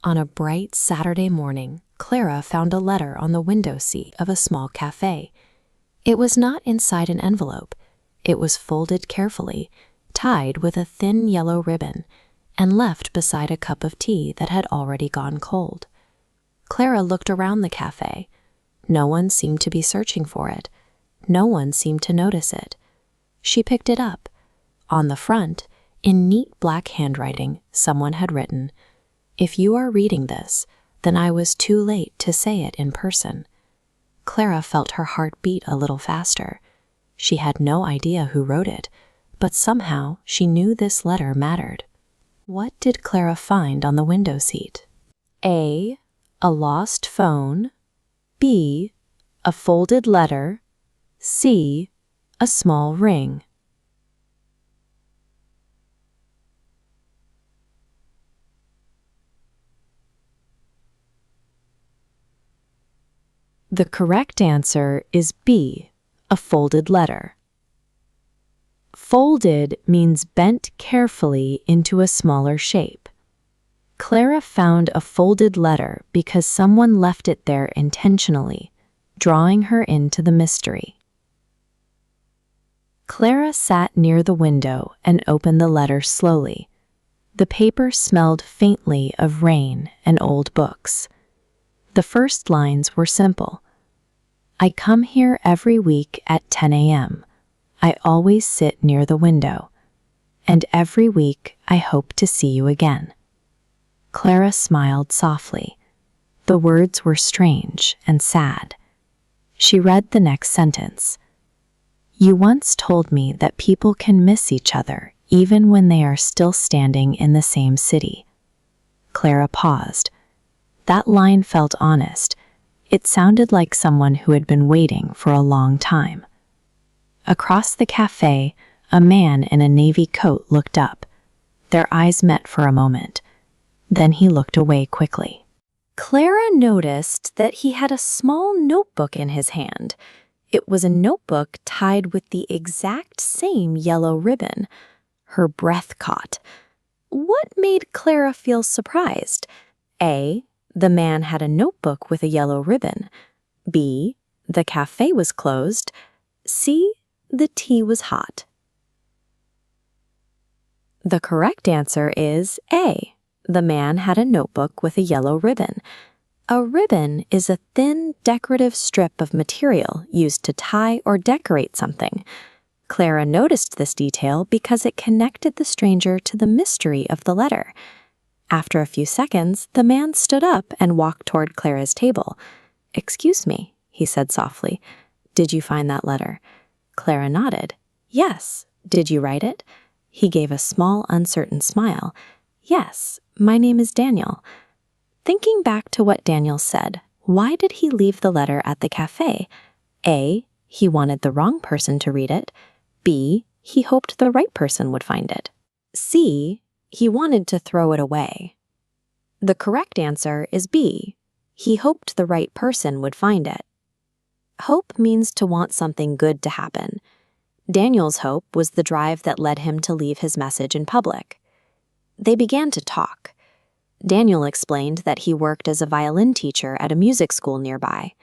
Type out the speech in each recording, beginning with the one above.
On a bright Saturday morning, Clara found a letter on the window seat of a small cafe. It was not inside an envelope. It was folded carefully, tied with a thin yellow ribbon, and left beside a cup of tea that had already gone cold. Clara looked around the cafe. No one seemed to be searching for it. No one seemed to notice it. She picked it up. On the front, in neat black handwriting, someone had written, "If you are reading this, then I was too late to say it in person." Clara felt her heart beat a little faster. She had no idea who wrote it, but somehow she knew this letter mattered. What did Clara find on the window seat? A lost phone. B, a folded letter. C, a small ring. The correct answer is B, a folded letter. Folded means bent carefully into a smaller shape. Clara found a folded letter because someone left it there intentionally, drawing her into the mystery. Clara sat near the window and opened the letter slowly. The paper smelled faintly of rain and old books. The first lines were simple. "I come here every week at 10 a.m. I always sit near the window. And every week I hope to see you again." Clara smiled softly. The words were strange and sad. She read the next sentence. "You once told me that people can miss each other even when they are still standing in the same city." Clara paused. That line felt honest. It sounded like someone who had been waiting for a long time. Across the cafe, a man in a navy coat looked up. Their eyes met for a moment. Then he looked away quickly. Clara noticed that he had a small notebook in his hand. It was a notebook tied with the exact same yellow ribbon. Her breath caught. What made Clara feel surprised? A, the man had a notebook with a yellow ribbon. B, the cafe was closed. C, the tea was hot. The correct answer is A. The man had a notebook with a yellow ribbon. A ribbon is a thin, decorative strip of material used to tie or decorate something. Clara noticed this detail because it connected the stranger to the mystery of the letter. After a few seconds, the man stood up and walked toward Clara's table. "Excuse me," he said softly. "Did you find that letter?" Clara nodded. "Yes. Did you write it?" He gave a small, uncertain smile. "Yes, my name is Daniel." Thinking back to what Daniel said, why did he leave the letter at the cafe? A, he wanted the wrong person to read it. B, he hoped the right person would find it. C, he wanted to throw it away. The correct answer is B. He hoped the right person would find it. Hope means to want something good to happen. Daniel's hope was the drive that led him to leave his message in public. They began to talk. Daniel explained that he worked as a violin teacher at a music school nearby.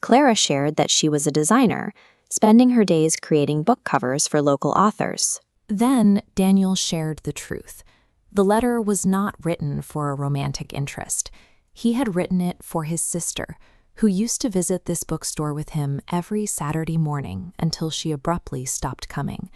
Clara shared that she was a designer, spending her days creating book covers for local authors. Then Daniel shared the truth. The letter was not written for a romantic interest. He had written it for his sister, who used to visit this bookstore with him every Saturday morning until she abruptly stopped coming.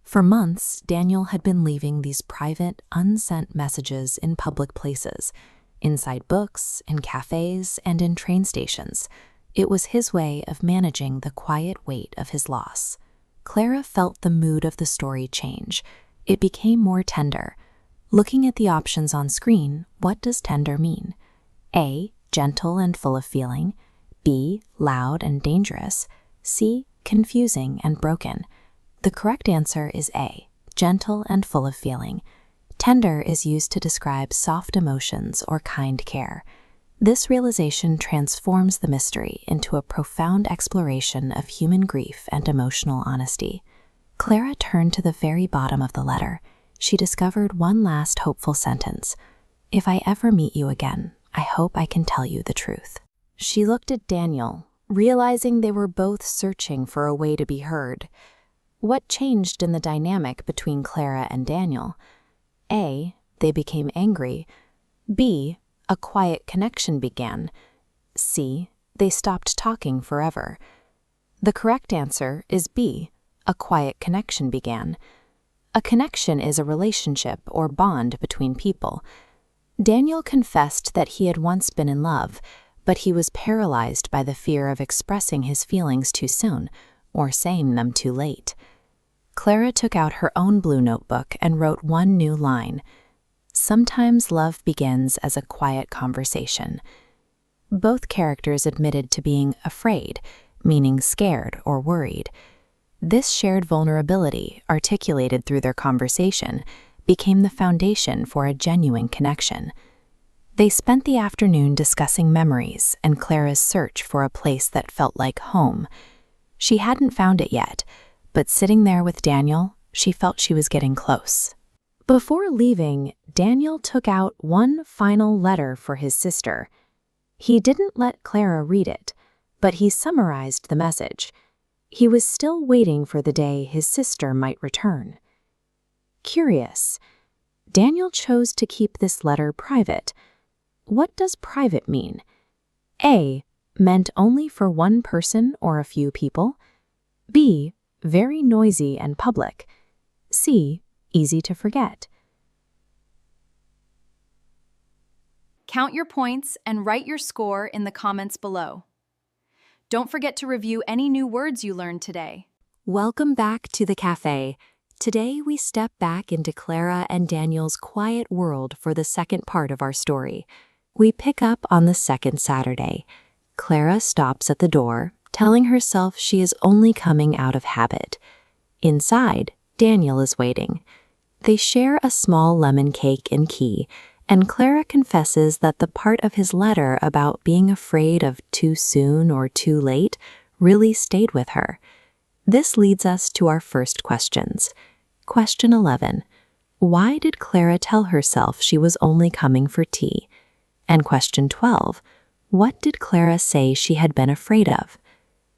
For months, Daniel had been leaving these private, unsent messages in public places, inside books, in cafes, and in train stations. It was his way of managing the quiet weight of his loss. Clara felt the mood of the story change. It became more tender. Looking at the options on screen, what does tender mean? A, gentle and full of feeling. B, loud and dangerous. C, confusing and broken. The correct answer is A, gentle and full of feeling. Tender is used to describe soft emotions or kind care. This realization transforms the mystery into a profound exploration of human grief and emotional honesty. Clara turned to the very bottom of the letter. She discovered one last hopeful sentence. If I ever meet you again, I hope I can tell you the truth." She looked at Daniel, realizing they were both searching for a way to be heard. What changed in the dynamic between Clara and Daniel? A, they became angry. B, a quiet connection began. C, they stopped talking forever. The correct answer is B, a quiet connection began. A connection is a relationship or bond between people. Daniel confessed that he had once been in love, but he was paralyzed by the fear of expressing his feelings too soon or saying them too late. Clara took out her own blue notebook and wrote one new line. "Sometimes love begins as a quiet conversation." Both characters admitted to being afraid, meaning scared or worried. This shared vulnerability, articulated through their conversation, became the foundation for a genuine connection. They spent the afternoon discussing memories and Clara's search for a place that felt like home. She hadn't found it yet, but sitting there with Daniel, she felt she was getting close. Before leaving, Daniel took out one final letter for his sister. He didn't let Clara read it, but he summarized the message. He was still waiting for the day his sister might return. Curious, Daniel chose to keep this letter private. What does private mean? A, meant only for one person or a few people. B, very noisy and public. C, easy to forget. Count your points and write your score in the comments below. Don't forget to review any new words you learned today. Welcome back to the cafe. Today we step back into Clara and Daniel's quiet world for the second part of our story. We pick up on the second Saturday. Clara stops at the door, telling herself she is only coming out of habit. Inside, Daniel is waiting. They share a small lemon cake and key, and Clara confesses that the part of his letter about being afraid of too soon or too late really stayed with her. This leads us to our first questions. Question 11. Why did Clara tell herself she was only coming for tea? And question 12. What did Clara say she had been afraid of?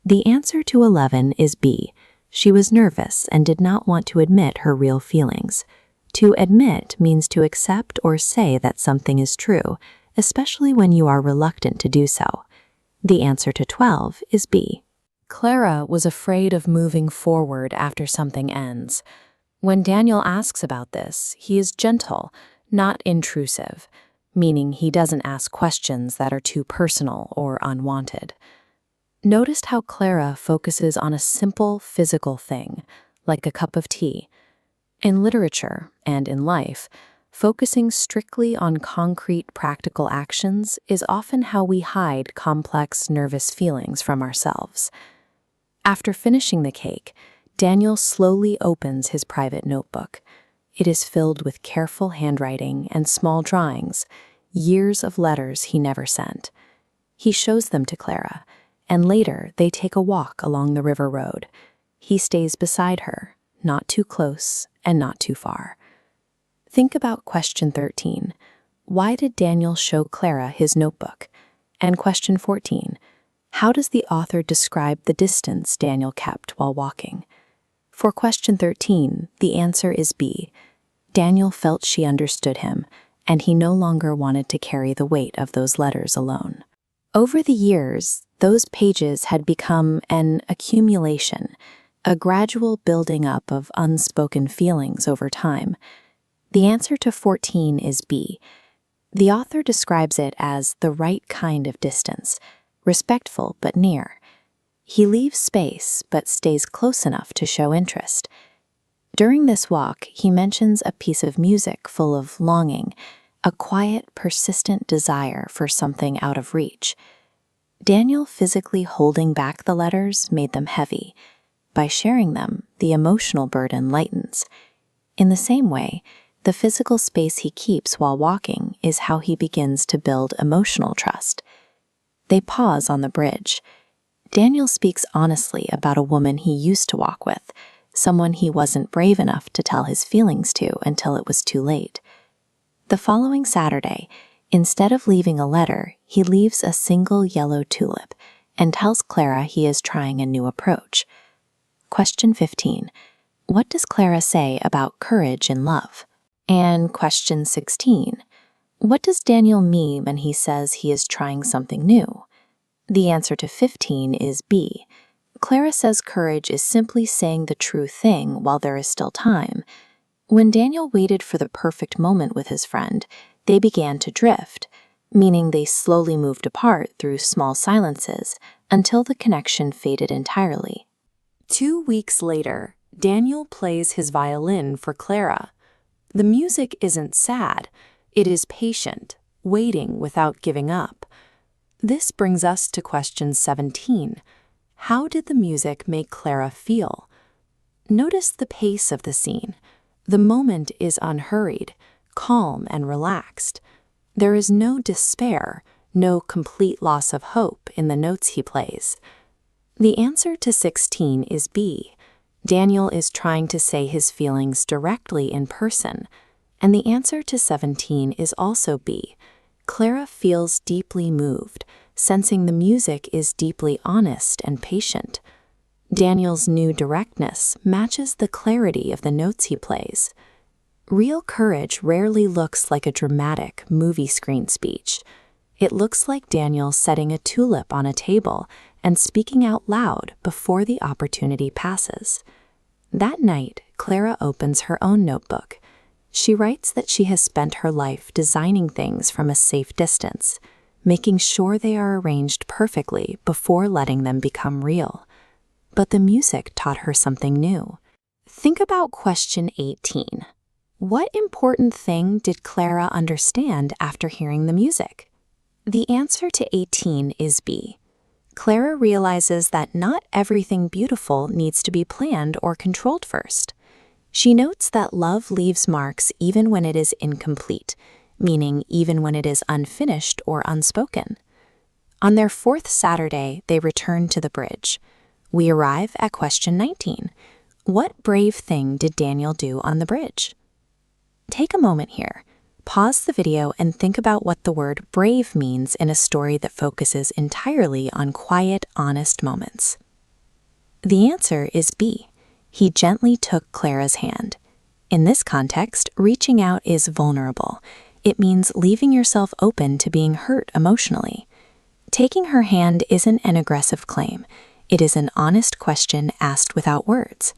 The answer to 11 is B. She was nervous and did not want to admit her real feelings. To admit means to accept or say that something is true, especially when you are reluctant to do so. The answer to 12 is B. Clara was afraid of moving forward after something ends. When Daniel asks about this, he is gentle, not intrusive, meaning he doesn't ask questions that are too personal or unwanted. Notice how Clara focuses on a simple physical thing, like a cup of tea. In literature and in life, focusing strictly on concrete practical actions is often how we hide complex nervous feelings from ourselves. After finishing the cake, Daniel slowly opens his private notebook. It is filled with careful handwriting and small drawings, years of letters he never sent. He shows them to Clara, and later they take a walk along the river road. He stays beside her, not too close and not too far. Think about question 13. Why did Daniel show Clara his notebook? And question 14. How does the author describe the distance Daniel kept while walking? For question 13, the answer is B. Daniel felt she understood him, and he no longer wanted to carry the weight of those letters alone. Over the years, those pages had become an accumulation, a gradual building up of unspoken feelings over time. The answer to 14 is B. The author describes it as the right kind of distance, respectful but near. He leaves space but stays close enough to show interest. During this walk, he mentions a piece of music full of longing, a quiet, persistent desire for something out of reach. Daniel physically holding back the letters made them heavy. By sharing them, the emotional burden lightens. In the same way, the physical space he keeps while walking is how he begins to build emotional trust. They pause on the bridge. Daniel speaks honestly about a woman he used to walk with, someone he wasn't brave enough to tell his feelings to until it was too late. The following Saturday, instead of leaving a letter, he leaves a single yellow tulip and tells Clara he is trying a new approach. Question 15. What does Clara say about courage in love? And question 16. What does Daniel mean when he says he is trying something new? The answer to 15 is B. Clara says courage is simply saying the true thing while there is still time. When Daniel waited for the perfect moment with his friend, they began to drift, meaning they slowly moved apart through small silences until the connection faded entirely. 2 weeks later, Daniel plays his violin for Clara. The music isn't sad, it is patient, waiting without giving up. This brings us to question 17. How did the music make Clara feel? Notice the pace of the scene. The moment is unhurried, calm and relaxed. There is no despair, no complete loss of hope in the notes he plays. The answer to 16 is B. Daniel is trying to say his feelings directly in person. And the answer to 17 is also B. Clara feels deeply moved, sensing the music is deeply honest and patient. Daniel's new directness matches the clarity of the notes he plays. Real courage rarely looks like a dramatic movie screen speech. It looks like Daniel setting a tulip on a table and speaking out loud before the opportunity passes. That night, Clara opens her own notebook. She writes that she has spent her life designing things from a safe distance, making sure they are arranged perfectly before letting them become real. But the music taught her something new. Think about question 18. What important thing did Clara understand after hearing the music? The answer to 18 is B. Clara realizes that not everything beautiful needs to be planned or controlled first. She notes that love leaves marks even when it is incomplete, meaning even when it is unfinished or unspoken. On their 4th Saturday, they return to the bridge. We arrive at question 19. What brave thing did Daniel do on the bridge? Take a moment here. Pause the video and think about what the word brave means in a story that focuses entirely on quiet, honest moments. The answer is B. He gently took Clara's hand. In this context, reaching out is vulnerable. It means leaving yourself open to being hurt emotionally. Taking her hand isn't an aggressive claim. It is an honest question asked without words.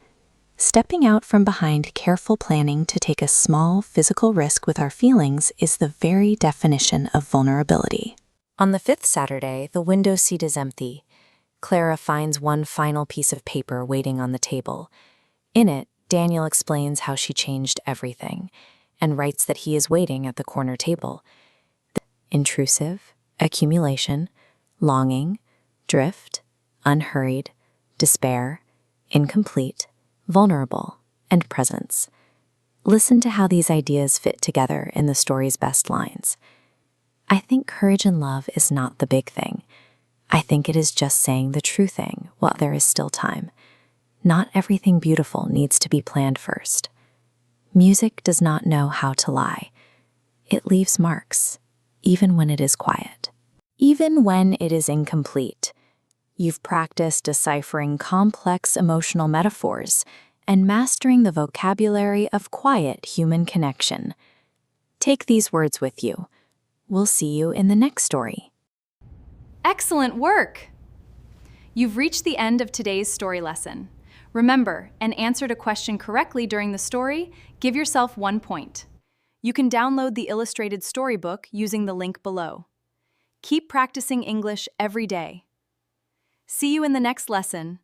Stepping out from behind careful planning to take a small physical risk with our feelings is the very definition of vulnerability. On the 5th Saturday, the window seat is empty. Clara finds one final piece of paper waiting on the table. In it, Daniel explains how she changed everything and writes that he is waiting at the corner table. Intrusive, accumulation, longing, drift, unhurried, despair, incomplete, vulnerable, and presence. Listen to how these ideas fit together in the story's best lines. I think courage in love is not the big thing. I think it is just saying the true thing while there is still time. Not everything beautiful needs to be planned first. Music does not know how to lie. It leaves marks, even when it is quiet. Even when it is incomplete. You've practiced deciphering complex emotional metaphors and mastering the vocabulary of quiet human connection. Take these words with you. We'll see you in the next story. Excellent work! You've reached the end of today's story lesson. Remember, an answer to question correctly during the story, give yourself 1 point. You can download the illustrated storybook using the link below. Keep practicing English every day. See you in the next lesson.